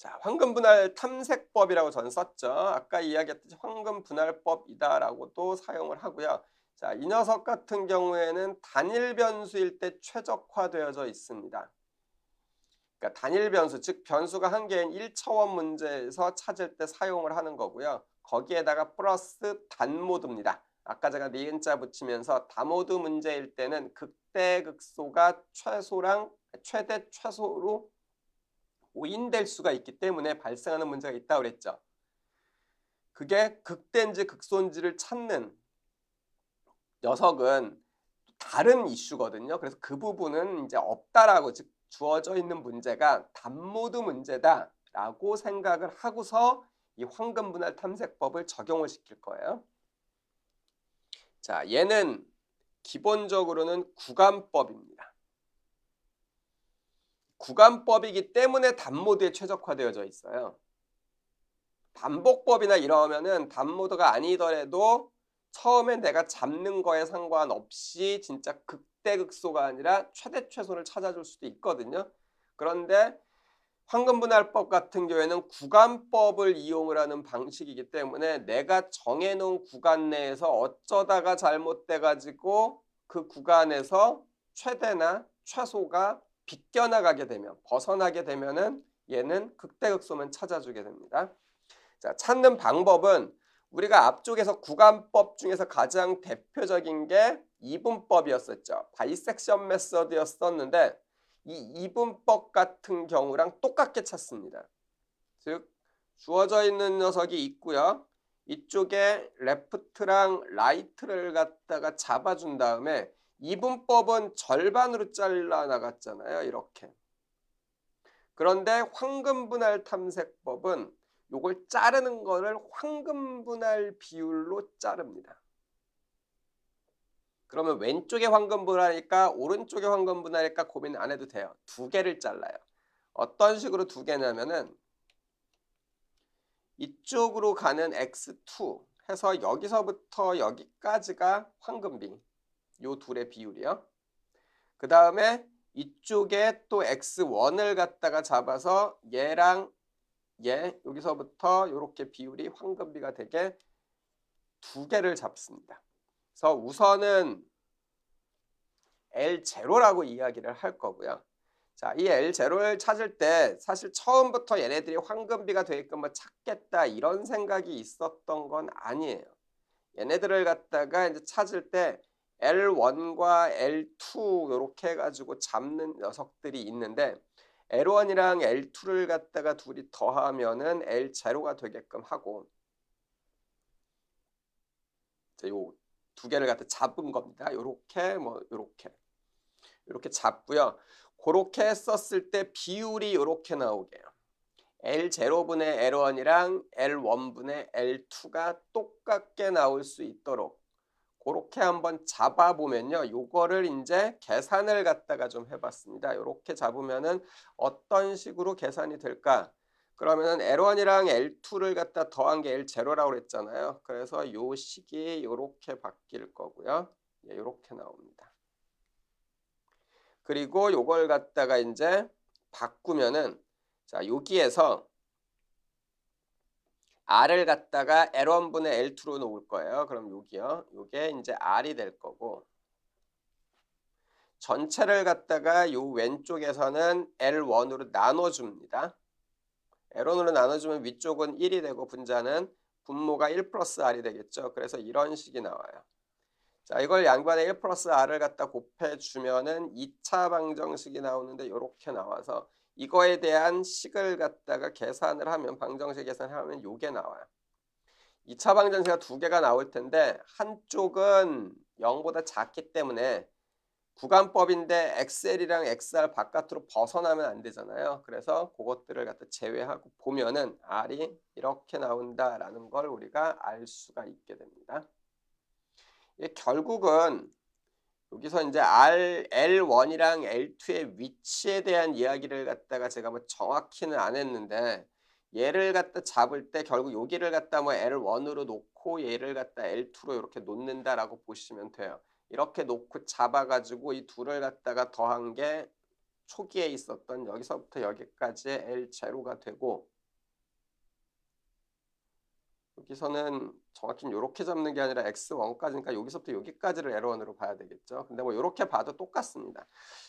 자, 황금분할 탐색법이라고 전 썼죠. 아까 이야기했듯이 황금분할법이다라고도 사용을 하고요. 자, 이 녀석 같은 경우에는 단일 변수일 때 최적화되어져 있습니다. 그러니까 단일 변수, 즉 변수가 한 개인 1차원 문제에서 찾을 때 사용을 하는 거고요. 거기에다가 플러스 단모드입니다. 아까 제가 니은자 붙이면서 다모드 문제일 때는 극대극소가 최대 최소로 오인될 수가 있기 때문에 발생하는 문제가 있다고 그랬죠. 그게 극대인지 극소인지를 찾는 녀석은 다른 이슈거든요. 그래서 그 부분은 이제 없다라고, 즉 주어져 있는 문제가 단모드 문제다라고 생각을 하고서 이 황금분할 탐색법을 적용을 시킬 거예요. 자, 얘는 기본적으로는 구간법입니다. 구간법이기 때문에 단모드에 최적화되어져 있어요. 반복법이나 이러면은 단모드가 아니더라도 처음에 내가 잡는 거에 상관없이 진짜 극대극소가 아니라 최대 최소를 찾아줄 수도 있거든요. 그런데 황금분할법 같은 경우에는 구간법을 이용을 하는 방식이기 때문에 내가 정해놓은 구간 내에서 어쩌다가 잘못돼가지고 그 구간에서 최대나 최소가 비껴나가게 되면, 벗어나게 되면은 얘는 극대극소만 찾아주게 됩니다. 자, 찾는 방법은 우리가 앞쪽에서 구간법 중에서 가장 대표적인 게 이분법이었었죠. 바이섹션 메서드였었는데 이 이분법 같은 경우랑 똑같게 찾습니다. 즉 주어져 있는 녀석이 있고요. 이쪽에 레프트랑 라이트를 갖다가 잡아준 다음에 이분법은 절반으로 잘라 나갔잖아요. 이렇게. 그런데 황금분할 탐색법은 요걸 자르는 거를 황금분할 비율로 자릅니다. 그러면 왼쪽에 황금분할일까 오른쪽에 황금분할일까 고민 안 해도 돼요. 두 개를 잘라요. 어떤 식으로 두 개냐면은 이쪽으로 가는 x2 해서 여기서부터 여기까지가 황금비. 요 둘의 비율이요. 그 다음에 이쪽에 또 x1을 갖다가 잡아서 얘랑 여기서부터 이렇게 비율이 황금비가 되게 두 개를 잡습니다. 그래서 우선은 L0라고 이야기를 할 거고요. 자, 이 L0를 찾을 때 사실 처음부터 얘네들이 황금비가 되게끔 뭐 찾겠다 이런 생각이 있었던 건 아니에요. 얘네들을 갖다가 이제 찾을 때 L1과 L2 이렇게 해가지고 잡는 녀석들이 있는데 L1이랑 L2를 갖다가 둘이 더하면은 L0가 되게끔 하고 요 두 개를 갖다 잡은 겁니다. 요렇게 요렇게 잡고요. 그렇게 했었을 때 비율이 요렇게 나오게요. L0분의 L1이랑 L1분의 L2가 똑같게 나올 수 있도록 그렇게 한번 잡아보면요. 요거를 이제 계산을 갖다가 좀 해봤습니다. 요렇게 잡으면은 어떤 식으로 계산이 될까? 그러면은 L1이랑 L2를 갖다 더한 게 L0라고 그랬잖아요. 그래서 요 식이 요렇게 바뀔 거고요. 예, 요렇게 나옵니다. 그리고 요걸 갖다가 이제 바꾸면은 자, 여기에서 R을 갖다가 L1분의 L2로 놓을 거예요. 그럼 여기요. 요게 이제 R이 될 거고 전체를 갖다가 요 왼쪽에서는 L1으로 나눠줍니다. L1으로 나눠주면 위쪽은 1이 되고 분자는 분모가 1 플러스 R이 되겠죠. 그래서 이런 식이 나와요. 자, 이걸 양반에 1 플러스 R을 갖다 곱해주면은 2차 방정식이 나오는데 이렇게 나와서 이거에 대한 식을 갖다가 계산을 하면 방정식 계산을 하면 요게 나와요. 2차 방정식가 두 개가 나올 텐데 한쪽은 0보다 작기 때문에 구간법인데 XL이랑 XR 바깥으로 벗어나면 안 되잖아요. 그래서 그것들을 갖다 제외하고 보면은 R이 이렇게 나온다라는 걸 우리가 알 수가 있게 됩니다. 결국은 여기서 이제 L1이랑 L2의 위치에 대한 이야기를 갖다가 제가 뭐 정확히는 안 했는데 얘를 갖다 잡을 때 결국 여기를 갖다 뭐 L1으로 놓고 얘를 갖다 L2로 이렇게 놓는다라고 보시면 돼요. 이렇게 놓고 잡아가지고 이 둘을 갖다가 더한 게 초기에 있었던 여기서부터 여기까지의 L0가 되고, 여기서는 정확히는 이렇게 잡는 게 아니라 x1까지니까 여기서부터 여기까지를 L1으로 봐야 되겠죠. 근데 뭐 이렇게 봐도 똑같습니다.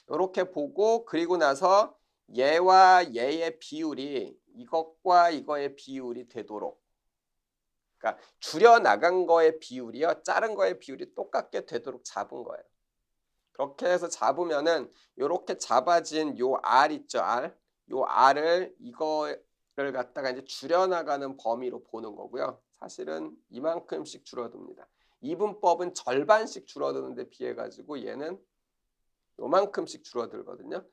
이렇게 보고 그리고 나서 얘와 얘의 비율이 이것과 이거의 비율이 되도록, 그러니까 줄여 나간 거의 비율이요, 자른 거의 비율이 똑같게 되도록 잡은 거예요. 그렇게 해서 잡으면은 이렇게 잡아진 요 R 있죠, R. 요 R을 이거를 갖다가 이제 줄여나가는 범위로 보는 거고요. 사실은 이만큼씩 줄어듭니다. 이분법은 절반씩 줄어드는 데 비해 가지고 얘는 요만큼씩 줄어들거든요.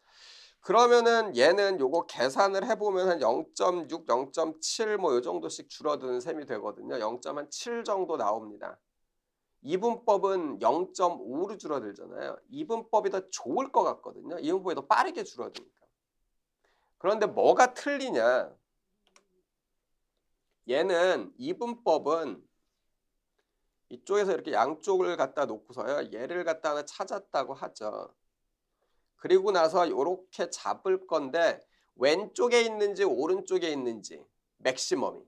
그러면은 얘는 요거 계산을 해보면 한 0.6, 0.7 뭐 요 정도씩 줄어드는 셈이 되거든요. 0.7 정도 나옵니다. 이분법은 0.5로 줄어들잖아요. 이분법이 더 좋을 것 같거든요. 이분법이 더 빠르게 줄어드니까. 그런데 뭐가 틀리냐? 얘는 이분법은 이쪽에서 이렇게 양쪽을 갖다 놓고서요, 얘를 갖다 하나 찾았다고 하죠. 그리고 나서 이렇게 잡을 건데 왼쪽에 있는지 오른쪽에 있는지, 맥시멈이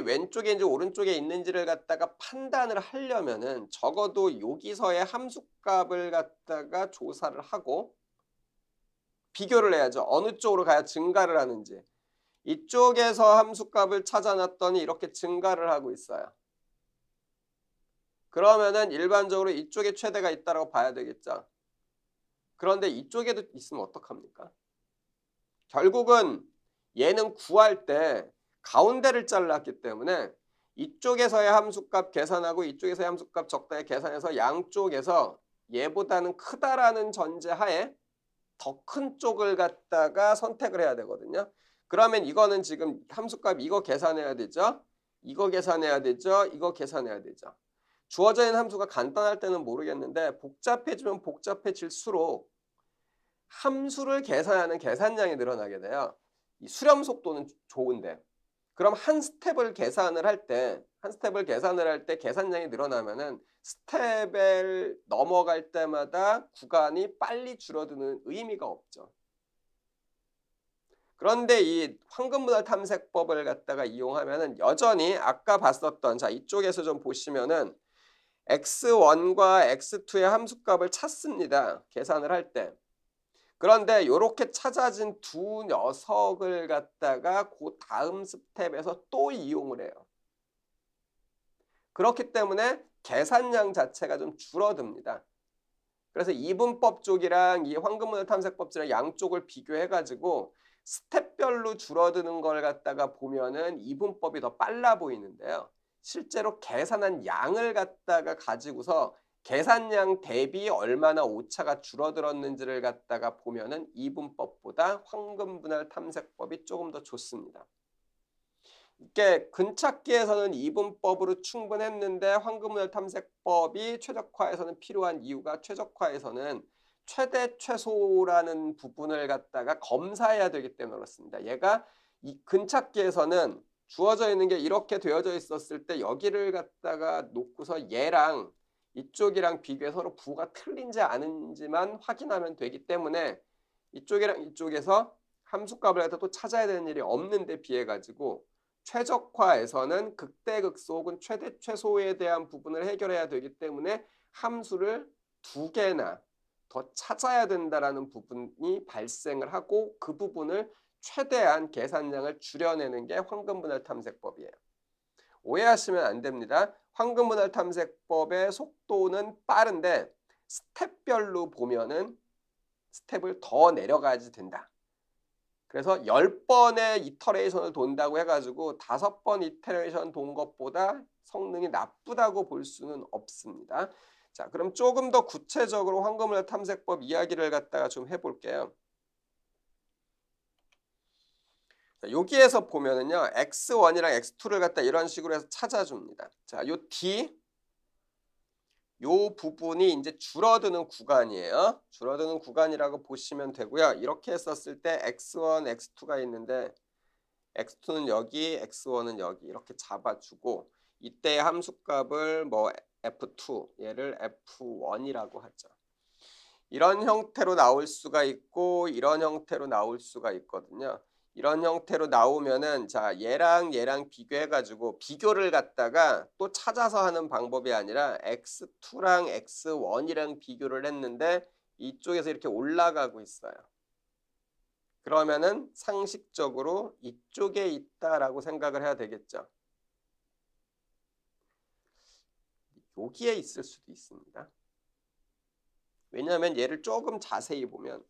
왼쪽에 있는지 오른쪽에 있는지를 갖다가 판단을 하려면은 적어도 여기서의 함수값을 갖다가 조사를 하고 비교를 해야죠. 어느 쪽으로 가야 증가를 하는지. 이쪽에서 함수값을 찾아놨더니 이렇게 증가를 하고 있어요. 그러면은 일반적으로 이쪽에 최대가 있다고 봐야 되겠죠. 그런데 이쪽에도 있으면 어떡합니까? 결국은 얘는 구할 때 가운데를 잘랐기 때문에 이쪽에서의 함수값 계산하고 이쪽에서의 함수값 적당히 계산해서 양쪽에서 얘보다는 크다라는 전제하에 더 큰 쪽을 갖다가 선택을 해야 되거든요. 그러면 이거는 지금 함수값 이거 계산해야 되죠. 이거 계산해야 되죠. 이거 계산해야 되죠. 주어져 있는 함수가 간단할 때는 모르겠는데 복잡해지면 복잡해질수록 함수를 계산하는 계산량이 늘어나게 돼요. 이 수렴 속도는 좋은데. 그럼 한 스텝을 계산을 할 때 계산량이 늘어나면은 스텝을 넘어갈 때마다 구간이 빨리 줄어드는 의미가 없죠. 그런데 이 황금분할 탐색법을 갖다가 이용하면은 여전히 아까 봤었던, 자, 이쪽에서 좀 보시면은 x1과 x2의 함수값을 찾습니다. 계산을 할 때. 그런데 이렇게 찾아진 두 녀석을 갖다가 그 다음 스텝에서 또 이용을 해요. 그렇기 때문에 계산량 자체가 좀 줄어듭니다. 그래서 이분법 쪽이랑 이 황금분할 탐색법 쪽이랑 양쪽을 비교해가지고 스텝별로 줄어드는 걸 갖다가 보면은 이분법이 더 빨라 보이는데요. 실제로 계산한 양을 갖다가 가지고서 계산량 대비 얼마나 오차가 줄어들었는지를 갖다가 보면은 이분법보다 황금분할 탐색법이 조금 더 좋습니다. 이게 근찾기에서는 이분법으로 충분했는데 황금분할 탐색법이 최적화에서는 필요한 이유가 최적화에서는 최대 최소라는 부분을 갖다가 검사해야 되기 때문에 그렇습니다. 얘가 이 근찾기에서는 주어져 있는 게 이렇게 되어져 있었을 때 여기를 갖다가 놓고서 얘랑 이쪽이랑 비교해 서로 부가 틀린지 아닌지만 확인하면 되기 때문에 이쪽이랑 이쪽에서 함수값을 갖다 또 찾아야 되는 일이 없는데 비해 가지고 최적화에서는 극대극소 혹은 최대 최소에 대한 부분을 해결해야 되기 때문에 함수를 두 개나 더 찾아야 된다라는 부분이 발생을 하고 그 부분을 최대한 계산량을 줄여내는 게 황금분할 탐색법이에요. 오해하시면 안 됩니다. 황금분할 탐색법의 속도는 빠른데 스텝별로 보면은 스텝을 더 내려가야지 된다. 그래서 10번의 이터레이션을 돈다고 해가지고 5번 이터레이션 돈 것보다 성능이 나쁘다고 볼 수는 없습니다. 자, 그럼 조금 더 구체적으로 황금분할 탐색법 이야기를 갖다가 좀 해볼게요. 자, 여기에서 보면은요, x1이랑 x2를 갖다 이런 식으로 해서 찾아줍니다. 자, 요 D, 요 부분이 이제 줄어드는 구간이에요. 줄어드는 구간이라고 보시면 되고요. 이렇게 했었을 때 x1, x2가 있는데 x2는 여기, x1은 여기 이렇게 잡아주고 이때의 함수값을 뭐 f2, 얘를 f1이라고 하죠. 이런 형태로 나올 수가 있고 이런 형태로 나올 수가 있거든요. 이런 형태로 나오면은 자 얘랑 얘랑 비교해 가지고 비교를 갖다가 또 찾아서 하는 방법이 아니라 x2랑 x1이랑 비교를 했는데 이쪽에서 이렇게 올라가고 있어요. 그러면은 상식적으로 이쪽에 있다라고 생각을 해야 되겠죠. 여기에 있을 수도 있습니다. 왜냐하면 얘를 조금 자세히 보면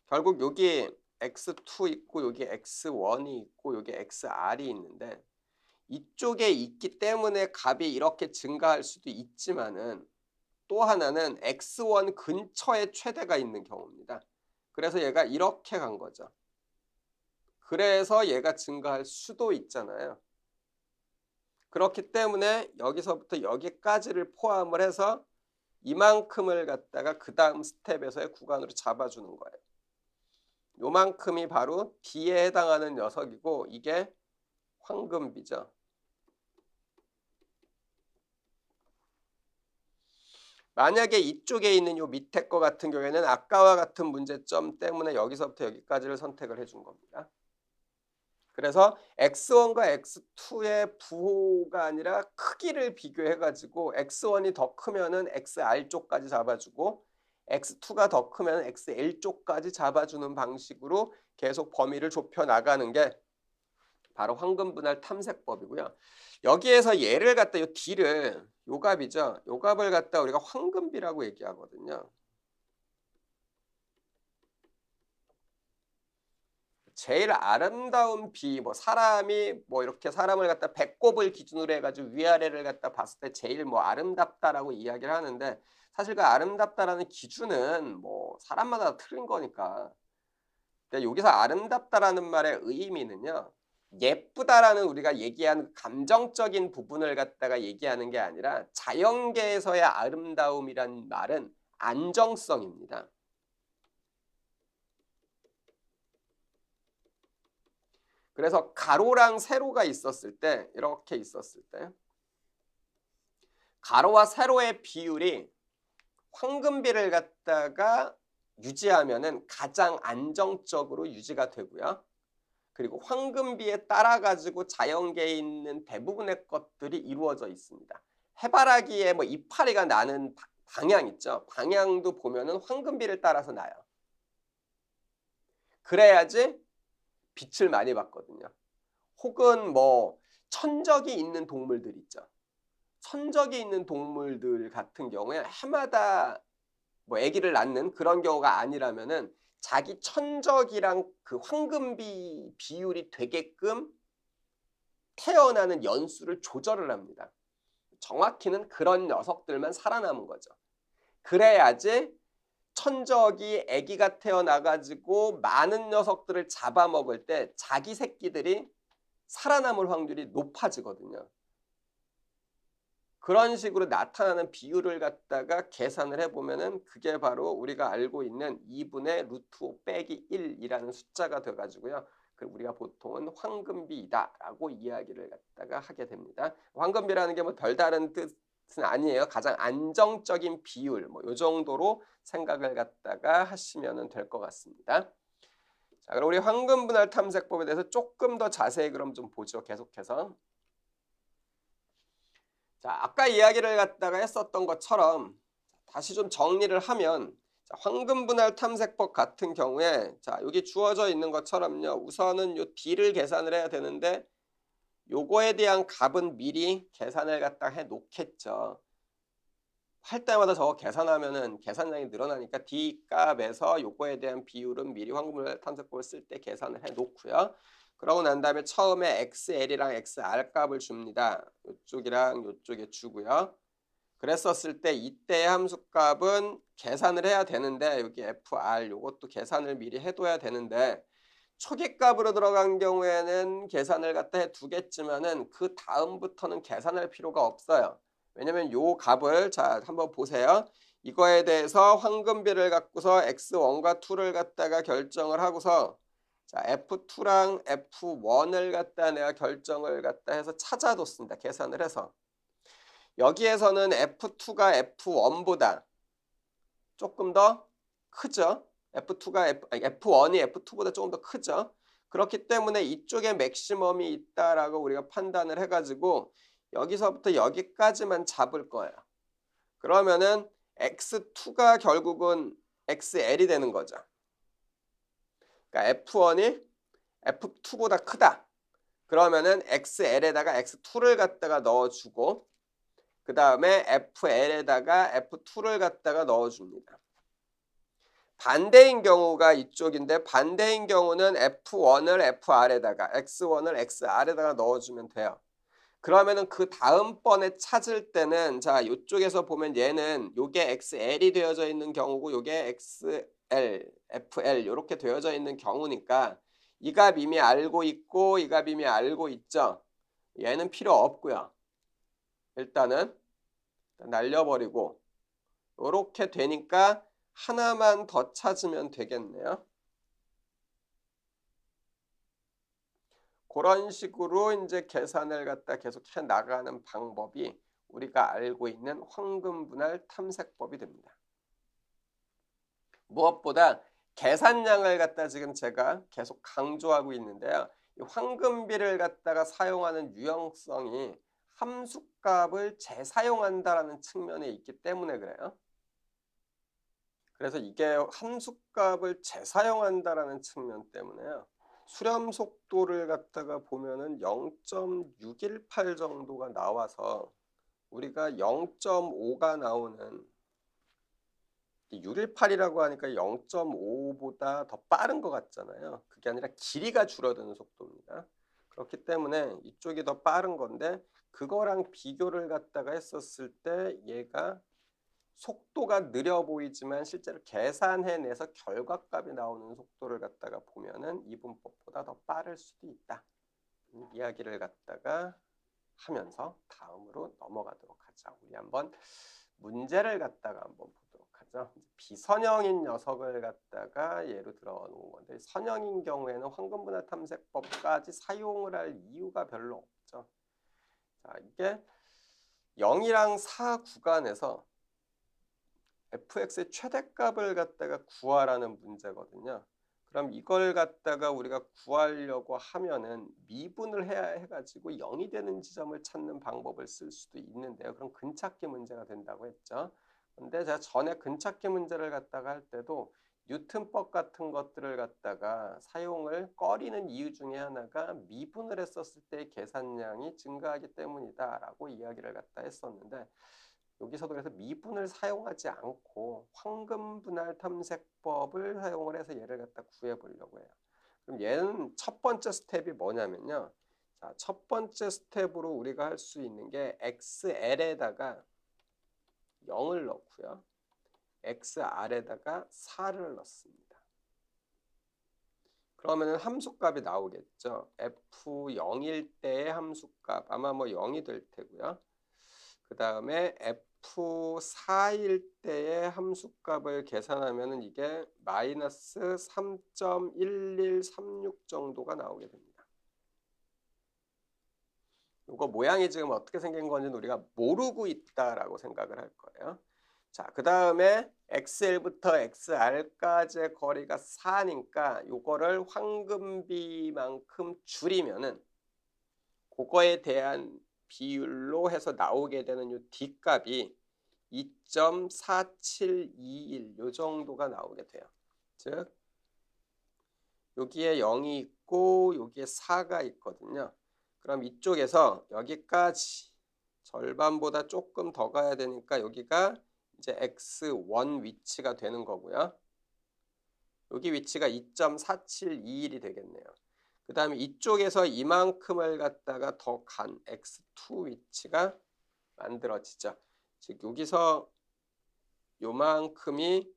결국 여기 x2 있고 여기 x1이 있고 여기 xr이 있는데 이쪽에 있기 때문에 값이 이렇게 증가할 수도 있지만은 또 하나는 x1 근처에 최대가 있는 경우입니다. 그래서 얘가 이렇게 간 거죠. 그래서 얘가 증가할 수도 있잖아요. 그렇기 때문에 여기서부터 여기까지를 포함을 해서 이만큼을 갖다가 그 다음 스텝에서의 구간으로 잡아주는 거예요. 요만큼이 바로 B에 해당하는 녀석이고 이게 황금비죠. 만약에 이쪽에 있는 요 밑에 거 같은 경우에는 아까와 같은 문제점 때문에 여기서부터 여기까지를 선택을 해준 겁니다. 그래서 x1과 x2의 부호가 아니라 크기를 비교해가지고 x1이 더 크면은 xr 쪽까지 잡아주고 x2가 더 크면 xl 쪽까지 잡아주는 방식으로 계속 범위를 좁혀 나가는 게 바로 황금분할 탐색법이고요. 여기에서 얘를 갖다 요 D를 요 값이죠. 요 값을 갖다 우리가 황금비라고 얘기하거든요. 제일 아름다운 비, 뭐 사람이 뭐 이렇게 사람을 갖다 배꼽을 기준으로 해가지고 위아래를 갖다 봤을 때 제일 뭐 아름답다라고 이야기를 하는데 사실 그 아름답다라는 기준은 뭐 사람마다 틀린 거니까. 근데 여기서 아름답다라는 말의 의미는요. 예쁘다라는 우리가 얘기하는 감정적인 부분을 갖다가 얘기하는 게 아니라 자연계에서의 아름다움이란 말은 안정성입니다. 그래서 가로랑 세로가 있었을 때 이렇게 있었을 때 가로와 세로의 비율이 황금비를 갖다가 유지하면은 가장 안정적으로 유지가 되고요. 그리고 황금비에 따라 가지고 자연계에 있는 대부분의 것들이 이루어져 있습니다. 해바라기에 뭐 이파리가 나는 방향 있죠. 방향도 보면은 황금비를 따라서 나요. 그래야지 빛을 많이 받거든요. 혹은 뭐 천적이 있는 동물들 있죠. 천적이 있는 동물들 같은 경우에 해마다 뭐 아기를 낳는 그런 경우가 아니라면은 자기 천적이랑 그 황금비 비율이 되게끔 태어나는 연수를 조절을 합니다. 정확히는 그런 녀석들만 살아남은 거죠. 그래야지 천적이 아기가 태어나가지고 많은 녀석들을 잡아먹을 때 자기 새끼들이 살아남을 확률이 높아지거든요. 그런 식으로 나타나는 비율을 갖다가 계산을 해보면은 그게 바로 우리가 알고 있는 2분의 루트 5 빼기 1이라는 숫자가 돼가지고요. 우리가 보통은 황금비다라고 이야기를 갖다가 하게 됩니다. 황금비라는 게 뭐 별다른 뜻은 아니에요. 가장 안정적인 비율 뭐 요 정도로 생각을 갖다가 하시면 될 것 같습니다. 자, 그럼 우리 황금분할 탐색법에 대해서 조금 더 자세히 그럼 좀 보죠. 계속해서. 자, 아까 이야기를 갖다가 했었던 것처럼 다시 좀 정리를 하면 자, 황금분할 탐색법 같은 경우에 자, 여기 주어져 있는 것처럼요. 우선은 요 D를 계산을 해야 되는데 요거에 대한 값은 미리 계산을 갖다 해 놓겠죠. 할 때마다 저거 계산하면은 계산량이 늘어나니까 D 값에서 요거에 대한 비율은 미리 황금분할 탐색법을 쓸 때 계산을 해 놓고요. 그러고 난 다음에 처음에 XL이랑 XR 값을 줍니다. 이쪽이랑 이쪽에 주고요. 그랬었을 때 이때의 함수 값은 계산을 해야 되는데 여기 FR 요것도 계산을 미리 해둬야 되는데 초기 값으로 들어간 경우에는 계산을 갖다 해두겠지만은 그 다음부터는 계산할 필요가 없어요. 왜냐면 요 값을 자 한번 보세요. 이거에 대해서 황금비를 갖고서 X1과 2를 갖다가 결정을 하고서 자, F2랑 F1을 갖다 내가 결정을 갖다 해서 찾아뒀습니다. 계산을 해서. 여기에서는 F2가 F1보다 조금 더 크죠. F1이 F2보다 조금 더 크죠. 그렇기 때문에 이쪽에 맥시멈이 있다라고 우리가 판단을 해가지고 여기서부터 여기까지만 잡을 거예요. 그러면은 X2가 결국은 XL이 되는 거죠. 그러니까 F1이 F2보다 크다. 그러면은 XL에다가 X2를 갖다가 넣어주고 그 다음에 FL에다가 F2를 갖다가 넣어줍니다. 반대인 경우가 이쪽인데 반대인 경우는 F1을 FR에다가 X1을 XR에다가 넣어주면 돼요. 그러면은 그 다음번에 찾을 때는 자 이쪽에서 보면 얘는 요게 XL이 되어져 있는 경우고 요게 XL, FL 이렇게 되어져 있는 경우니까 이 값 이미 알고 있고 이 값 이미 알고 있죠. 얘는 필요 없고요. 일단은 날려버리고 이렇게 되니까 하나만 더 찾으면 되겠네요. 그런 식으로 이제 계산을 갖다 계속 해 나가는 방법이 우리가 알고 있는 황금 분할 탐색법이 됩니다. 무엇보다 계산량을 갖다 지금 제가 계속 강조하고 있는데요. 이 황금비를 갖다가 사용하는 유형성이 함수값을 재사용한다라는 측면에 있기 때문에 그래요. 그래서 이게 함수값을 재사용한다라는 측면 때문에요. 수렴 속도를 갖다가 보면은 0.618 정도가 나와서 우리가 0.5가 나오는 618이라고 하니까 0.5보다 더 빠른 것 같잖아요. 그게 아니라 길이가 줄어드는 속도입니다. 그렇기 때문에 이쪽이 더 빠른 건데 그거랑 비교를 갖다가 했었을 때 얘가 속도가 느려 보이지만 실제로 계산해내서 결과값이 나오는 속도를 갖다가 보면은 이분법보다 더 빠를 수도 있다. 이야기를 갖다가 하면서 다음으로 넘어가도록 하자. 우리 한번 문제를 갖다가 한번 보도록 하죠. 비선형인 녀석을 갖다가 예로 들어 놓은 건데 선형인 경우에는 황금분할 탐색법까지 사용을 할 이유가 별로 없죠. 자, 이게 0이랑 4 구간에서 fx의 최대값을 갖다가 구하라는 문제거든요. 그럼 이걸 갖다가 우리가 구하려고 하면은 미분을 해야 해가지고 0이 되는 지점을 찾는 방법을 쓸 수도 있는데요. 그럼 근찾기 문제가 된다고 했죠. 근데 제가 전에 근찾기 문제를 갖다가 할 때도 뉴턴법 같은 것들을 갖다가 사용을 꺼리는 이유 중에 하나가 미분을 했었을 때 계산량이 증가하기 때문이다라고 이야기를 갖다 했었는데 여기서도 그래서 미분을 사용하지 않고 황금분할 탐색법을 사용을 해서 얘를 갖다 구해보려고 해요. 그럼 얘는 첫 번째 스텝이 뭐냐면요. 자, 첫 번째 스텝으로 우리가 할 수 있는 게 XL에다가 0을 넣고요. XR에다가 4를 넣습니다. 그러면 함수값이 나오겠죠. F0일 때의 함수값 아마 뭐 0이 될 테고요. 그 다음에 F4일 때의 함수값을 계산하면 이게 마이너스 3.1136 정도가 나오게 됩니다. 이거 모양이 지금 어떻게 생긴 건지는 우리가 모르고 있다라고 생각을 할 거예요. 자, 그 다음에 XL부터 XR까지의 거리가 4니까 요거를 황금비만큼 줄이면은 그거에 대한 비율로 해서 나오게 되는 요 D값이 2.4721 요 정도가 나오게 돼요. 즉 여기에 0이 있고 여기에 4가 있거든요. 그럼 이쪽에서 여기까지 절반보다 조금 더 가야 되니까 여기가 이제 X1 위치가 되는 거고요. 여기 위치가 2.4721이 되겠네요. 그 다음에 이쪽에서 이만큼을 갖다가 더 간 X2 위치가 만들어지죠. 즉 여기서 요만큼이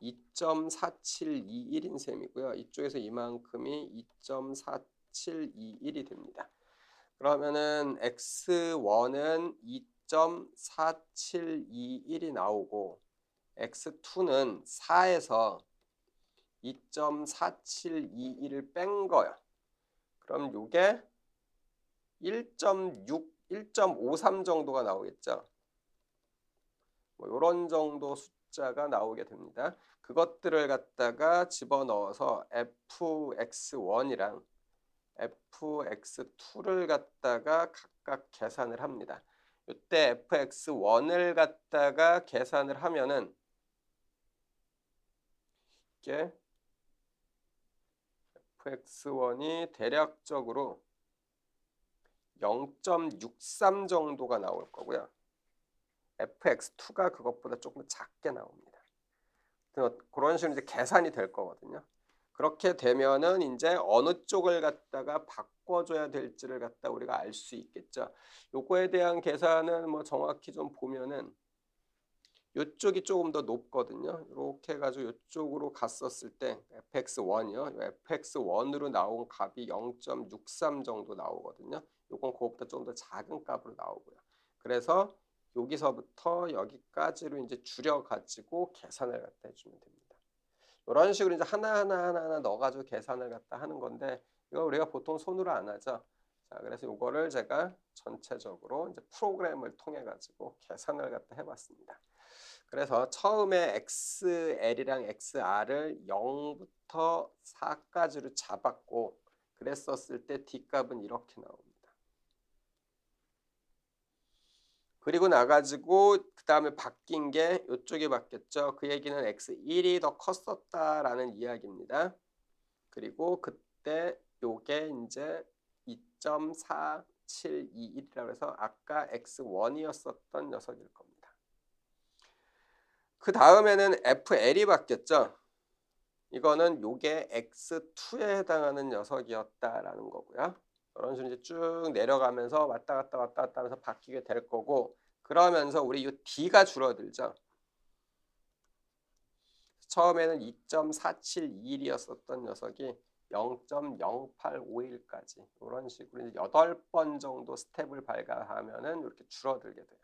2.4721인 셈이고요. 이쪽에서 이만큼이 2.4721이 됩니다. 그러면은 X1은 2.4721이 나오고 X2는 4에서 2.4721을 뺀 거예요. 그럼 요게 1.6, 1.53 정도가 나오겠죠. 뭐 이런 정도 숫자가 나오게 됩니다. 그것들을 갖다가 집어넣어서 fx1이랑 fx2를 갖다가 각각 계산을 합니다. 이때 fx1을 갖다가 계산을 하면은 이게 fx1이 대략적으로 0.63 정도가 나올 거고요. fx2가 그것보다 조금 작게 나옵니다. 그런 식으로 이제 계산이 될 거거든요. 그렇게 되면은 이제 어느 쪽을 갖다가 바꿔줘야 될지를 갖다 우리가 알 수 있겠죠. 요거에 대한 계산은 뭐 정확히 좀 보면은 이쪽이 조금 더 높거든요. 이렇게 해가지고 이쪽으로 갔었을 때 fx1이요. fx1으로 나온 값이 0.63 정도 나오거든요. 요건 그것보다 좀 더 작은 값으로 나오고요. 그래서 여기서부터 여기까지로 이제 줄여가지고 계산을 갖다 해주면 됩니다. 이런 식으로 이제 하나하나 넣어가지고 계산을 갖다 하는 건데 이거 우리가 보통 손으로 안 하죠. 자, 그래서 이거를 제가 전체적으로 이제 프로그램을 통해 가지고 계산을 갖다 해봤습니다. 그래서 처음에 XL이랑 XR을 0부터 4까지로 잡았고 그랬었을 때 D값은 이렇게 나옵니다. 그리고 나가지고 그 다음에 바뀐 게 이쪽이 바뀌었죠. 그 얘기는 X1이 더 컸었다라는 이야기입니다. 그리고 그때 요게 이제 2.4721이라고 해서 아까 X1이었었던 녀석일 겁니다. 그 다음에는 FL이 바뀌었죠. 이거는 요게 X2에 해당하는 녀석이었다라는 거고요. 이런 식으로 이제 쭉 내려가면서 왔다 갔다 하면서 바뀌게 될 거고 그러면서 우리 이 D가 줄어들죠. 처음에는 2.471이었었던 녀석이 0.0851까지 이런 식으로 이제 8번 정도 스텝을 밟아가면은 이렇게 줄어들게 돼요.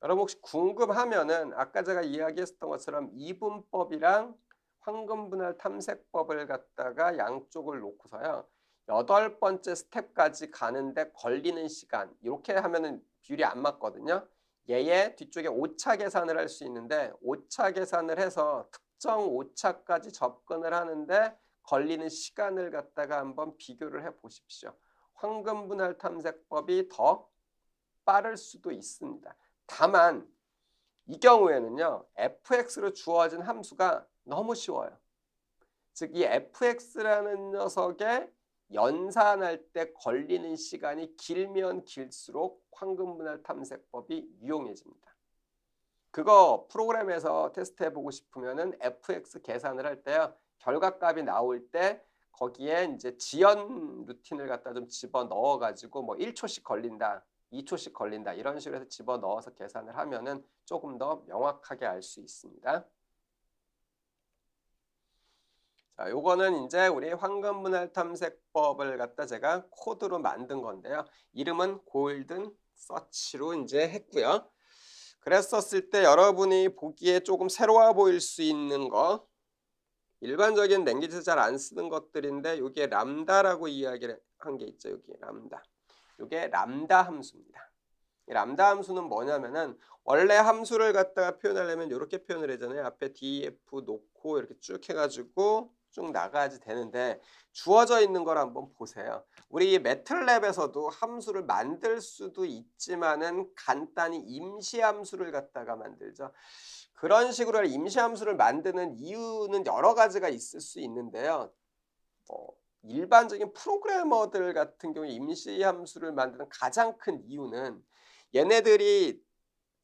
여러분 혹시 궁금하면은 아까 제가 이야기했었던 것처럼 이분법이랑 황금분할 탐색법을 갖다가 양쪽을 놓고서요. 8번째 스텝까지 가는데 걸리는 시간 이렇게 하면은 비율이 안 맞거든요. 얘의 뒤쪽에 오차 계산을 할 수 있는데 오차 계산을 해서 특정 오차까지 접근을 하는데 걸리는 시간을 갖다가 한번 비교를 해 보십시오. 황금분할 탐색법이 더 빠를 수도 있습니다. 다만 이 경우에는요. fx로 주어진 함수가 너무 쉬워요. 즉 이 fx라는 녀석에 연산할 때 걸리는 시간이 길면 길수록 황금분할 탐색법이 유용해집니다. 그거 프로그램에서 테스트해 보고 싶으면은 fx 계산을 할 때요. 결과값이 나올 때 거기에 이제 지연 루틴을 갖다 좀 집어 넣어 가지고 뭐 1초씩 걸린다. 2초씩 걸린다. 이런 식으로 해서 집어 넣어서 계산을 하면은 조금 더 명확하게 알 수 있습니다. 자, 요거는 이제 우리 황금분할 탐색법을 갖다 제가 코드로 만든 건데요. 이름은 골든 서치로 이제 했고요. 그랬었을 때 여러분이 보기에 조금 새로워 보일 수 있는 거 일반적인 랭귀지에서 잘 안 쓰는 것들인데 이게 람다라고 이야기를 한 게 있죠. 여기 람다. 이게 람다 함수입니다. 이 람다 함수는 뭐냐면은 원래 함수를 갖다가 표현하려면 이렇게 표현을 하잖아요. 앞에 df 놓고 이렇게 쭉 해가지고 쭉 나가야지 되는데 주어져 있는 걸 한번 보세요. 우리 매틀랩에서도 함수를 만들 수도 있지만은 간단히 임시 함수를 갖다가 만들죠. 그런 식으로 임시 함수를 만드는 이유는 여러 가지가 있을 수 있는데요. 일반적인 프로그래머들 같은 경우에 임시 함수를 만드는 가장 큰 이유는 얘네들이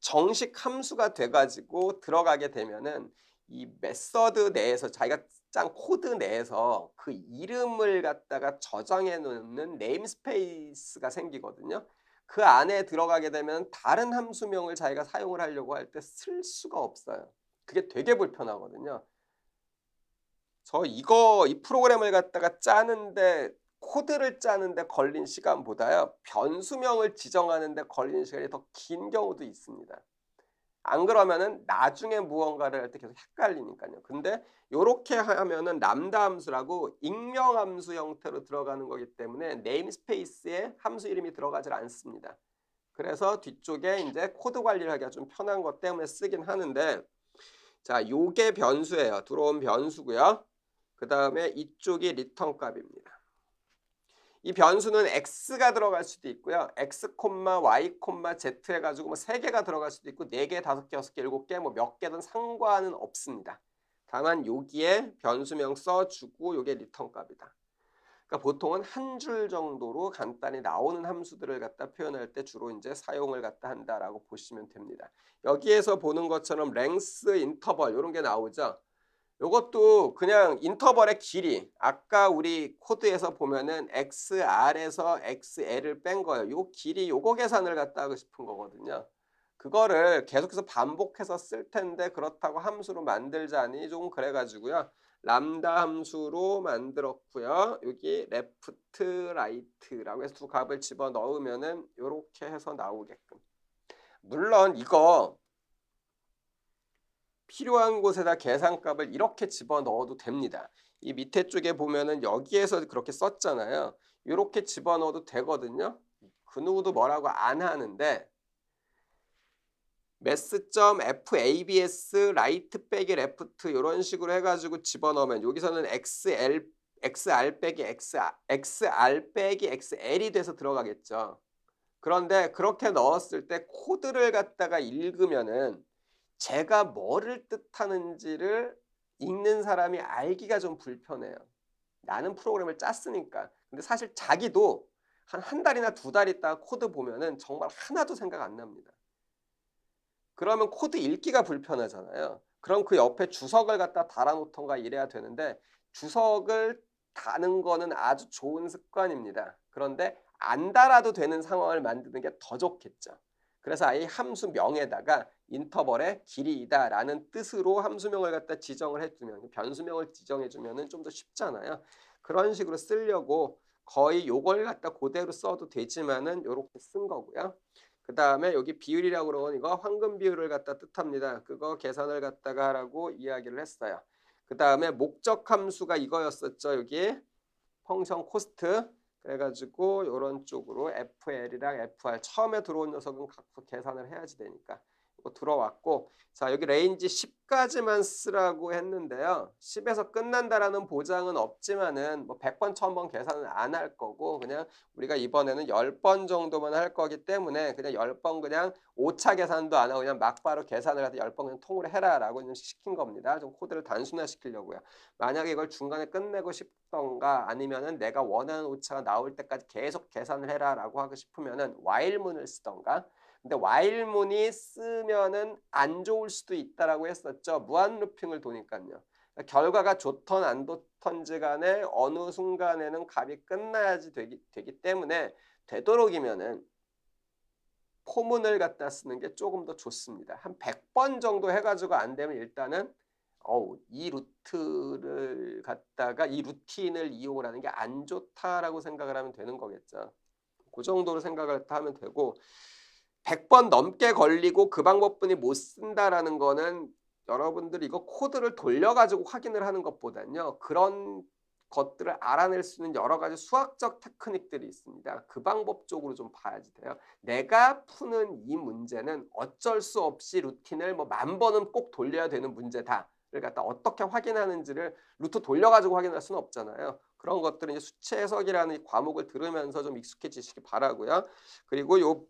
정식 함수가 돼가지고 들어가게 되면은 이 메서드 내에서 자기가 짠 코드 내에서 그 이름을 갖다가 저장해 놓는 네임스페이스가 생기거든요. 그 안에 들어가게 되면 다른 함수명을 자기가 사용을 하려고 할 때 쓸 수가 없어요. 그게 되게 불편하거든요. 이 프로그램을 갖다가 짜는데 코드를 짜는데 걸린 시간보다요. 변수명을 지정하는데 걸리는 시간이 더 긴 경우도 있습니다. 안 그러면은 나중에 무언가를 할 때 계속 헷갈리니까요. 근데 이렇게 하면은 람다 함수라고 익명 함수 형태로 들어가는 거기 때문에 네임스페이스에 함수 이름이 들어가질 않습니다. 그래서 뒤쪽에 이제 코드 관리를 하기가 좀 편한 것 때문에 쓰긴 하는데, 자, 요게 변수예요. 들어온 변수고요. 그 다음에 이쪽이 리턴 값입니다. 이 변수는 x가 들어갈 수도 있고요. x, y, z 해가지고 뭐 3개가 들어갈 수도 있고 4개, 5개, 6개, 7개 뭐 몇 개든 상관은 없습니다. 다만 여기에 변수명 써주고 요게 리턴 값이다. 그러니까 보통은 한 줄 정도로 간단히 나오는 함수들을 갖다 표현할 때 주로 이제 사용을 갖다 한다라고 보시면 됩니다. 여기에서 보는 것처럼 length, interval 이런 게 나오죠. 요것도 그냥 인터벌의 길이, 아까 우리 코드에서 보면은 XR에서 XL을 뺀 거예요. 요 길이 요거 계산을 갖다 하고 싶은 거거든요. 그거를 계속해서 반복해서 쓸 텐데 그렇다고 함수로 만들자니 좀 그래가지고요. 람다 함수로 만들었고요. 여기 레프트, 라이트라고 해서 두 값을 집어넣으면은 요렇게 해서 나오게끔. 물론 이거 필요한 곳에다 계산값을 이렇게 집어넣어도 됩니다. 이 밑에 쪽에 보면은 여기에서 그렇게 썼잖아요. 이렇게 집어넣어도 되거든요. 그 누구도 뭐라고 안 하는데 math.fabs right 빼기 left 이런 식으로 해가지고 집어넣으면 여기서는 xr 빼기 xr 빼기 xl이 돼서 들어가겠죠. 그런데 그렇게 넣었을 때 코드를 갖다가 읽으면은 제가 뭐를 뜻하는지를 읽는 사람이 알기가 좀 불편해요. 나는 프로그램을 짰으니까. 근데 사실 자기도 한 달이나 2달 있다가 코드 보면은 정말 하나도 생각 안 납니다. 그러면 코드 읽기가 불편하잖아요. 그럼 그 옆에 주석을 갖다 달아놓던가 이래야 되는데 주석을 다는 거는 아주 좋은 습관입니다. 그런데 안 달아도 되는 상황을 만드는 게 더 좋겠죠. 그래서 아예 함수명에다가 인터벌의 길이이다 라는 뜻으로 함수명을 갖다 지정을 해두면, 변수명을 지정해주면 좀 더 쉽잖아요. 그런 식으로 쓰려고 거의 요걸 갖다 그대로 써도 되지만은 요렇게 쓴 거고요. 그 다음에 여기 비율이라고 그러면 이거 황금 비율을 갖다 뜻합니다. 그거 계산을 갖다가 하라고 이야기를 했어요. 그 다음에 목적 함수가 이거였었죠. 여기 펑션 코스트. 그래가지고 이런 쪽으로 FL이랑 FR 처음에 들어온 녀석은 각각 계산을 해야지 되니까 이거 들어왔고, 자 여기 레인지 10까지만 쓰라고 했는데요. 10에서 끝난다라는 보장은 없지만은 뭐 100번 1000번 계산은 안 할 거고 그냥 우리가 이번에는 10번 정도만 할 거기 때문에 그냥 10번 그냥 5차 계산도 안 하고 그냥 막바로 계산을 해서 10번 그냥 통으로 해라라고 좀 시킨 겁니다. 좀 코드를 단순화시키려고요. 만약에 이걸 중간에 끝내고 싶던가 아니면은 내가 원하는 오차가 나올 때까지 계속 계산을 해라라고 하고 싶으면은 while문을 쓰던가. 근데 while문이 쓰면은 안 좋을 수도 있다라고 했었죠. 무한 루핑을 도니까요. 결과가 좋던 안 좋던지 간에 어느 순간에는 값이 끝나야지 되기 때문에 되도록이면은 포문을 갖다 쓰는 게 조금 더 좋습니다. 한 100번 정도 해가지고 안 되면 일단은 이 루트를 갖다가 이 루틴을 이용을 하는 게 안 좋다라고 생각을 하면 되는 거겠죠. 그 정도로 생각을 하면 되고 100번 넘게 걸리고 그 방법뿐이 못 쓴다라는 거는 여러분들이 이거 코드를 돌려가지고 확인을 하는 것보다는요. 그런 것들을 알아낼 수 있는 여러 가지 수학적 테크닉들이 있습니다. 그 방법 쪽으로 좀 봐야지 돼요. 내가 푸는 이 문제는 어쩔 수 없이 루틴을 뭐 10,000번은 꼭 돌려야 되는 문제다. 를 갖다 어떻게 확인하는지를 루트 돌려가지고 확인할 수는 없잖아요. 그런 것들은 이제 수체 해석이라는 과목을 들으면서 좀 익숙해지시기 바라고요. 그리고 요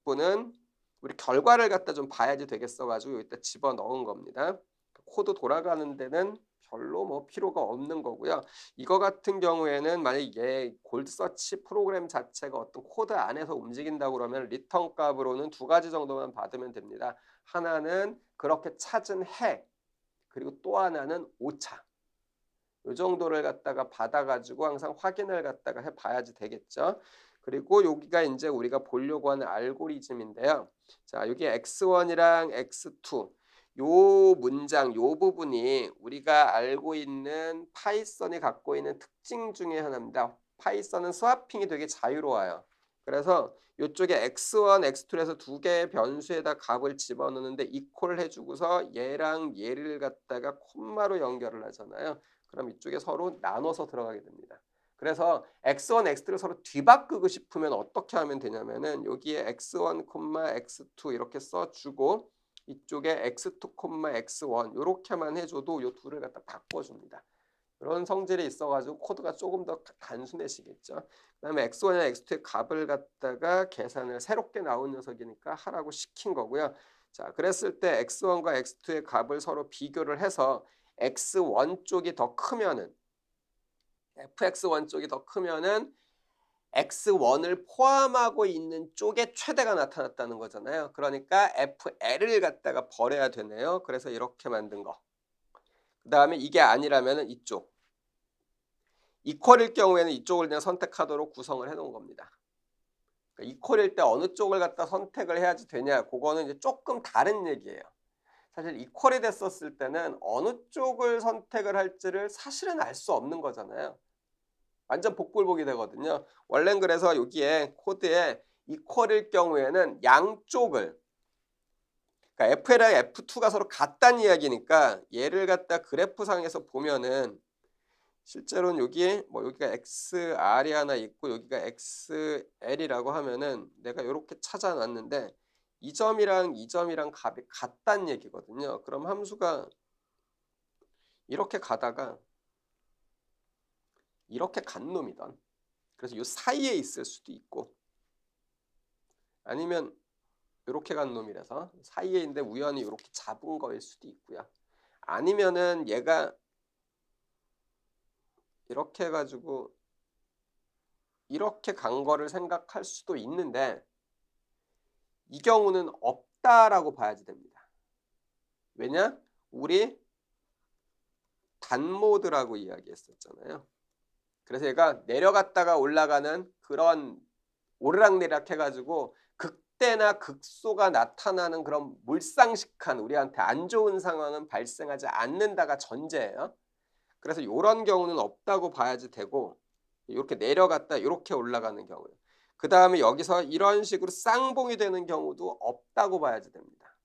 분은 우리 결과를 갖다 좀 봐야지 되겠어가지고 여기다 집어 넣은 겁니다. 코드 돌아가는 데는 별로 뭐 필요가 없는 거고요. 이거 같은 경우에는 만약에 골드서치 프로그램 자체가 어떤 코드 안에서 움직인다고 그러면 리턴 값으로는 2가지 정도만 받으면 됩니다. 하나는 그렇게 찾은 해, 그리고 또 하나는 오차. 이 정도를 갖다가 받아가지고 항상 확인을 갖다가 해봐야지 되겠죠. 그리고 여기가 이제 우리가 보려고 하는 알고리즘인데요. 자, 여기 x1이랑 x2 요 문장 요 부분이 우리가 알고 있는 파이썬이 갖고 있는 특징 중에 하나입니다. 파이썬은 스와핑이 되게 자유로워요. 그래서 이쪽에 x1, x2에서 2개의 변수에다 값을 집어넣는데 이퀄 해주고서 얘랑 얘를 갖다가 콤마로 연결을 하잖아요. 그럼 이쪽에 서로 나눠서 들어가게 됩니다. 그래서 x1, x2를 서로 뒤바꾸고 싶으면 어떻게 하면 되냐면은 여기에 x1, x2 이렇게 써주고 이쪽에 x2, x1 이렇게만 해줘도 이 둘을 갖다 바꿔줍니다. 이런 성질이 있어가지고 코드가 조금 더 단순해지겠죠. 그다음에 x1이나 x2의 값을 갖다가 계산을 새롭게 나온 녀석이니까 하라고 시킨 거고요. 자, 그랬을 때 x1과 x2의 값을 서로 비교를 해서 x1 쪽이 더 크면은 fx1 쪽이 더 크면은 x1을 포함하고 있는 쪽에 최대가 나타났다는 거잖아요. 그러니까 fl을 갖다가 버려야 되네요. 그래서 이렇게 만든 거. 그 다음에 이게 아니라면 이쪽. 이퀄일 경우에는 이쪽을 그냥 선택하도록 구성을 해놓은 겁니다. 그러니까 이퀄일 때 어느 쪽을 갖다 선택을 해야지 되냐, 그거는 이제 조금 다른 얘기예요. 사실 이퀄이 됐었을 때는 어느 쪽을 선택을 할지를 사실은 알 수 없는 거잖아요. 완전 복불복이 되거든요. 원래는 그래서 여기에 코드에 이퀄일 경우에는 양쪽을, 그러니까 FL랑 F2가 서로 같다는 이야기니까 얘를 갖다 그래프상에서 보면은 실제로는 여기에 뭐 여기가 XR이 하나 있고 여기가 XL이라고 하면은 내가 이렇게 찾아놨는데 이 점이랑 이 점이랑 값이 같다는 얘기거든요. 그럼 함수가 이렇게 가다가 이렇게 간 놈이던, 그래서 이 사이에 있을 수도 있고 아니면 이렇게 간 놈이라서 사이에 있는데 우연히 이렇게 잡은 거일 수도 있고요. 아니면은 얘가 이렇게 해가지고 이렇게 간 거를 생각할 수도 있는데 이 경우는 없다라고 봐야지 됩니다. 왜냐? 우리 단모드라고 이야기했었잖아요. 그래서 얘가 내려갔다가 올라가는 그런 오르락내리락 해가지고 극대나 극소가 나타나는 그런 물상식한 우리한테 안 좋은 상황은 발생하지 않는다가 전제예요. 그래서 이런 경우는 없다고 봐야지 되고 이렇게 내려갔다 이렇게 올라가는 경우, 그 다음에 여기서 이런 식으로 쌍봉이 되는 경우도 없다고 봐야지 됩니다.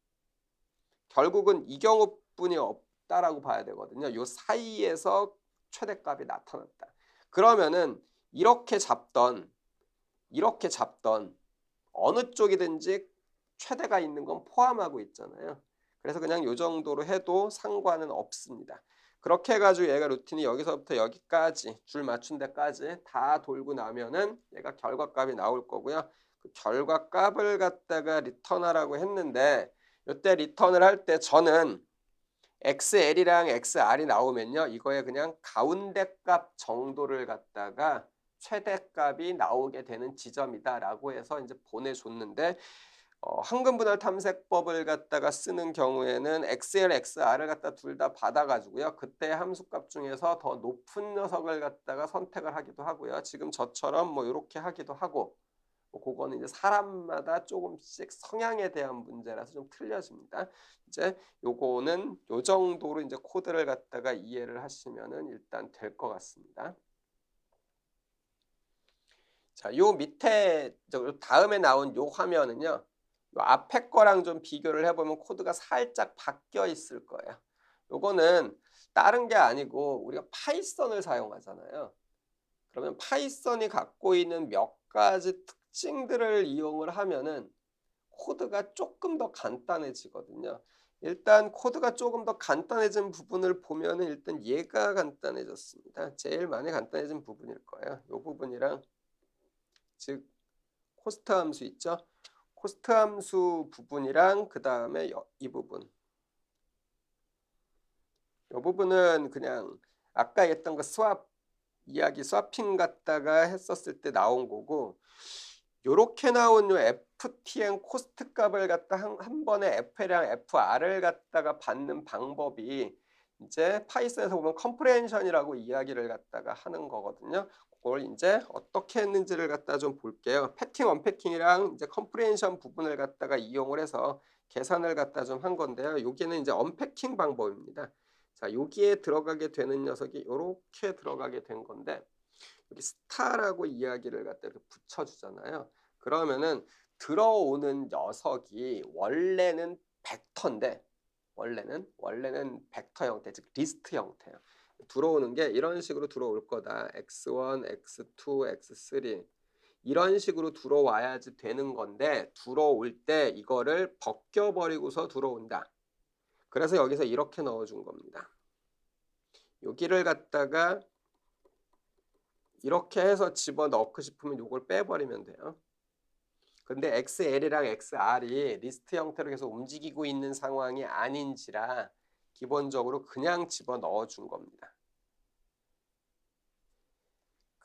결국은 이 경우뿐이 없다라고 봐야 되거든요. 이 사이에서 최대값이 나타났다. 그러면은 이렇게 잡던 어느 쪽이든지 최대가 있는 건 포함하고 있잖아요. 그래서 그냥 이 정도로 해도 상관은 없습니다. 그렇게 해가지고 얘가 루틴이 여기서부터 여기까지 줄 맞춘 데까지 다 돌고 나면은 얘가 결과값이 나올 거고요. 그 결과값을 갖다가 리턴하라고 했는데 이때 리턴을 할 때 저는 XL이랑 XR이 나오면요, 이거에 그냥 가운데 값 정도를 갖다가 최대값이 나오게 되는 지점이다라고 해서 이제 보내줬는데 황금분할 탐색법을 갖다가 쓰는 경우에는 XL, XR을 갖다 둘 다 받아가지고요. 그때 함수값 중에서 더 높은 녀석을 갖다가 선택을 하기도 하고요. 지금 저처럼 뭐 이렇게 하기도 하고, 뭐 그거는 이제 사람마다 조금씩 성향에 대한 문제라서 좀 틀려집니다. 이제 요거는 요 정도로 이제 코드를 갖다가 이해를 하시면은 일단 될 것 같습니다. 자, 요 밑에 다음에 나온 요 화면은요, 요 앞에 거랑 좀 비교를 해보면 코드가 살짝 바뀌어 있을 거예요. 요거는 다른 게 아니고 우리가 파이썬을 사용하잖아요. 그러면 파이썬이 갖고 있는 몇 가지 특징들을 이용을 하면은 코드가 조금 더 간단해지거든요. 일단 코드가 조금 더 간단해진 부분을 보면은 일단 얘가 간단해졌습니다. 제일 많이 간단해진 부분일 거예요. 이 부분이랑, 즉 코스트 함수 있죠? 코스트 함수 부분이랑 그 다음에 이 부분. 이 부분은 그냥 아까 했던 거 스왑 이야기, 스와핑 갖다가 했었을 때 나온 거고, 요렇게 나온 요 FTN 코스트 값을 갖다 한 번에 FL이랑 FR을 갖다가 받는 방법이 이제 파이썬에서 보면 컴프레hension이라고 이야기를 갖다가 하는 거거든요. 그걸 이제 어떻게 했는지를 갖다 좀 볼게요. 패킹, 언패킹이랑 이제 컴프레hension 부분을 갖다가 이용을 해서 계산을 갖다 좀 한 건데요. 여기는 이제 언패킹 방법입니다. 자, 여기에 들어가게 되는 녀석이 이렇게 들어가게 된 건데, 여기 스타라고 이야기를 갖다 이렇게 붙여주잖아요. 그러면은 들어오는 녀석이 원래는 벡터인데, 원래는 벡터 형태, 즉 리스트 형태예요. 들어오는 게 이런 식으로 들어올 거다. x1, x2, x3 이런 식으로 들어와야지 되는 건데 들어올 때 이거를 벗겨버리고서 들어온다. 그래서 여기서 이렇게 넣어준 겁니다. 여기를 갖다가 이렇게 해서 집어넣고 싶으면 이걸 빼버리면 돼요. 근데 XL이랑 XR이 리스트 형태로 계속 움직이고 있는 상황이 아닌지라 기본적으로 그냥 집어넣어 준 겁니다.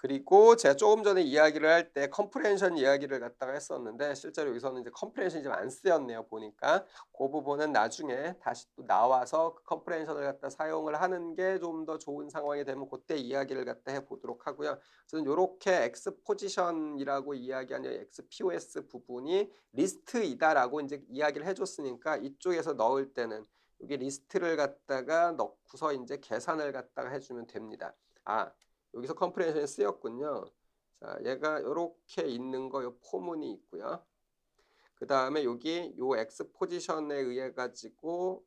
그리고 제가 조금 전에 이야기를 할 때 컴프레hen션 이야기를 갖다가 했었는데 실제로 여기서는 이제 컴프레hen션이 좀 안 쓰였네요. 보니까 그 부분은 나중에 다시 또 나와서 그 컴프레hen션을 갖다 사용을 하는 게 좀 더 좋은 상황이 되면 그때 이야기를 갖다 해보도록 하고요. 저는 이렇게 엑스포지션이라고 이야기하는 XPOS 부분이 리스트이다라고 이제 이야기를 해줬으니까 이쪽에서 넣을 때는 여기 리스트를 갖다가 넣고서 이제 계산을 갖다가 해주면 됩니다. 여기서 컴프레hen션이 쓰였군요. 자, 얘가 이렇게 있는 거, 요 포문이 있고요. 그 다음에 여기 요 x 포지션에 의해 가지고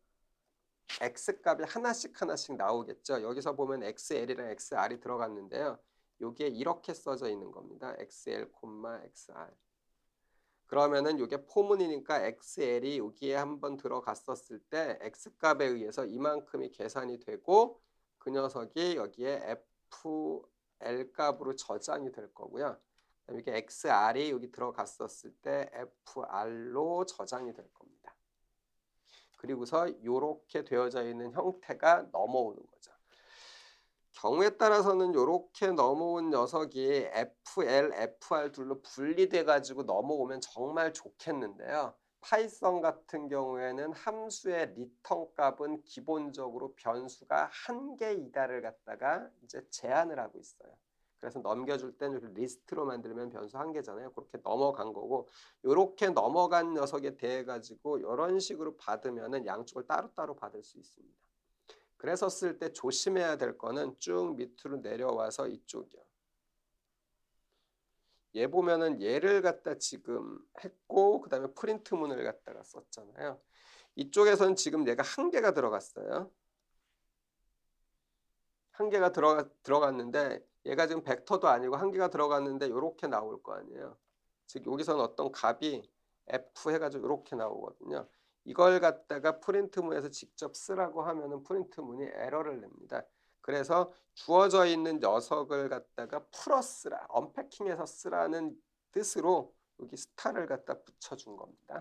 x 값이 하나씩 나오겠죠. 여기서 보면 xl이랑 xr이 들어갔는데요. 여기에 이렇게 써져 있는 겁니다. xl, xr. 그러면은 이게 포문이니까 xl이 여기에 한번 들어갔었을 때 x 값에 의해서 이만큼이 계산이 되고 그 녀석이 여기에 FL 값으로 저장이 될 거고요. 이게 XR이 여기 들어갔었을 때 FR로 저장이 될 겁니다. 그리고서 이렇게 되어져 있는 형태가 넘어오는 거죠. 경우에 따라서는 이렇게 넘어온 녀석이 FL, FR 둘로 분리돼 가지고 넘어오면 정말 좋겠는데요. 파이썬 같은 경우에는 함수의 리턴 값은 기본적으로 변수가 한 개이다를 갖다가 이제 제한을 하고 있어요. 그래서 넘겨줄 때는 리스트로 만들면 변수 한 개잖아요. 그렇게 넘어간 거고 이렇게 넘어간 녀석에 대해 가지고 이런 식으로 받으면은 양쪽을 따로따로 받을 수 있습니다. 그래서 쓸 때 조심해야 될 거는 쭉 밑으로 내려와서 이쪽이요. 얘 보면은 얘를 갖다 지금 했고 그 다음에 프린트문을 갖다가 썼잖아요. 이쪽에서는 지금 얘가 한 개가 들어갔어요. 한 개가 들어갔는데 얘가 지금 벡터도 아니고 한 개가 들어갔는데 이렇게 나올 거 아니에요. 즉 여기서는 어떤 값이 F 해가지고 이렇게 나오거든요. 이걸 갖다가 프린트문에서 직접 쓰라고 하면은 프린트문이 에러를 냅니다. 그래서 주어져 있는 녀석을 갖다가 풀어 쓰라, 언패킹해서 쓰라는 뜻으로 여기 스타를 갖다 붙여준 겁니다.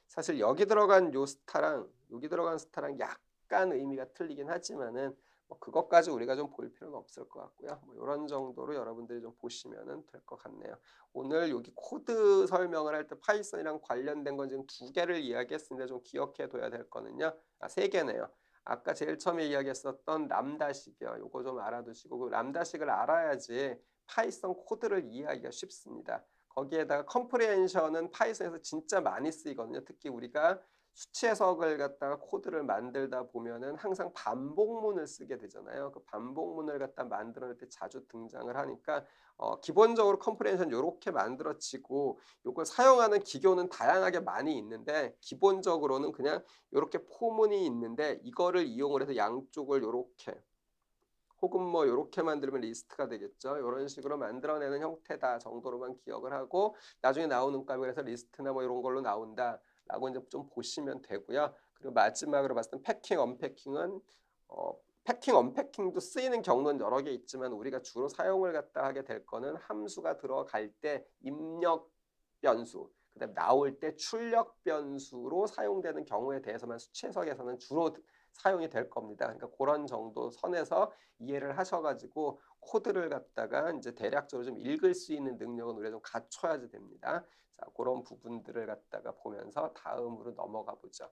사실 여기 들어간 요 스타랑 여기 들어간 스타랑 약간 의미가 틀리긴 하지만은 뭐 그것까지 우리가 좀 볼 필요는 없을 것 같고요. 뭐 이런 정도로 여러분들이 좀 보시면은 될 것 같네요. 오늘 여기 코드 설명을 할 때 파이썬이랑 관련된 건 지금 2개를 이야기했습니다. 좀 기억해 둬야 될 거는요. 3개네요. 아까 제일 처음에 이야기했었던 람다식이요. 요거 좀 알아두시고 그 람다식을 알아야지 파이썬 코드를 이해하기가 쉽습니다. 거기에다가 컴프레hen션은 파이썬에서 진짜 많이 쓰이거든요. 특히 우리가 수치 해석을 갖다가 코드를 만들다 보면은 항상 반복문을 쓰게 되잖아요. 그 반복문을 갖다 만들어낼 때 자주 등장을 하니까 기본적으로 컴프레hen션 이렇게 만들어지고 이걸 사용하는 기교는 다양하게 많이 있는데 기본적으로는 그냥 이렇게 포문이 있는데 이거를 이용을 해서 양쪽을 이렇게 혹은 뭐 이렇게 만들면 리스트가 되겠죠. 이런 식으로 만들어내는 형태다 정도로만 기억을 하고 나중에 나오는 값이 그래서 리스트나 뭐 이런 걸로 나온다라고 이제 좀 보시면 되고요. 그리고 마지막으로 봤을 때 패킹, 언패킹은 패킹, 언패킹도 쓰이는 경우는 여러 개 있지만 우리가 주로 사용을 갖다 하게 될 거는 함수가 들어갈 때 입력 변수, 그다음 나올 때 출력 변수로 사용되는 경우에 대해서만 수치 해석에서는 주로 사용이 될 겁니다. 그러니까 그런 정도 선에서 이해를 하셔가지고 코드를 갖다가 이제 대략적으로 좀 읽을 수 있는 능력은 우리가 좀 갖춰야지 됩니다. 자, 그런 부분들을 갖다가 보면서 다음으로 넘어가 보죠.